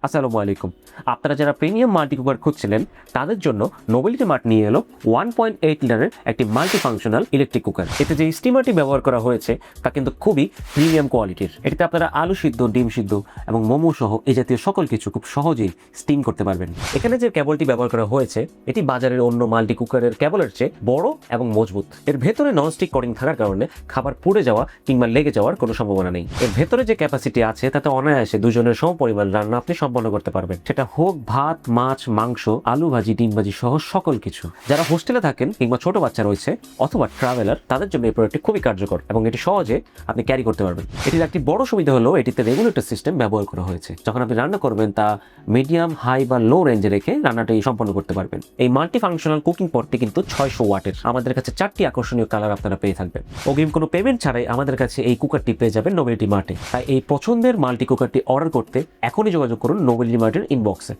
আসসালামু আলাইকুম। আপনারা যারা প্রিমিয়াম মাল্টি কুকার খুঁজছিলেন তাদের জন্য নোবেলিটি মার্ট নিয়ে এলো 1.8 লিটারের একটি মাল্টি ফাংশনাল ইলেকট্রিক কুকার। এতে যে স্টিমারটি ব্যবহার করা হয়েছে তা কিন্তু খুবই প্রিমিয়াম কোয়ালিটির। এটিতে আপনারা আলু সিদ্ধ, ডিম সিদ্ধ এবং মোমো সহ এই জাতীয় সকল কিছু খুব সহজেই স্টিম করতে পারবেন। এখানে যে কেবলটি ব্যবহার করা হয়েছে এটি বাজারের অন্য মাল্টি কুকারের কেবলের চেয়ে বড় এবং মজবুত। এর ভেতরে ননস্টিক কোটিং থাকার কারণে খাবার পুড়ে যাওয়া কিংবা লেগে যাওয়ার কোনো সম্ভাবনা নেই। এর ভেতরে যে ক্যাপাসিটি আছে তাতে অনায়াসে দুজনের সমপরিমাণ রান্না আপনি সম্পন্ন করতে পারবেন। সেটা হোক ভাত, মাছ, মাংস, আলু ভাজি, ডিম ভাজি সহ সকল কিছু। যারা হোস্টেলে থাকেন কিংবা ছোট বাচ্চা রয়েছে অথবা ট্রাভেলার তাদের জন্য এই প্রোডাক্টটি খুবই কার্যকর এবং এটি সহজে আপনি ক্যারি করতে পারবেন। এটির একটি বড় সুবিধা হলো এটিতে রেগুলেটর সিস্টেম ব্যবহার করা হয়েছে। যখন আপনি রান্না করবেন তা মিডিয়াম, হাই বা লো রেঞ্জে রেখে রান্নাটি সম্পন্ন করতে পারবেন। এই মাল্টি ফাংশনাল কুকিং পটটি কিন্তু 600 ওয়াটের। আমাদের কাছে 4টি আকর্ষণীয় কালার আপনারা পেয়ে থাকবেন। অগ্রিম কোনো পেমেন্ট ছাড়াই আমাদের কাছে এই কুকারটি পেয়ে যাবেন নোবেলিটি মার্টে। তাই এই পছন্দের মাল্টি কুকারটি অর্ডার করতে এখনই যোগাযোগ করুন নোবেলিটি মার্টের ইনবক্সে।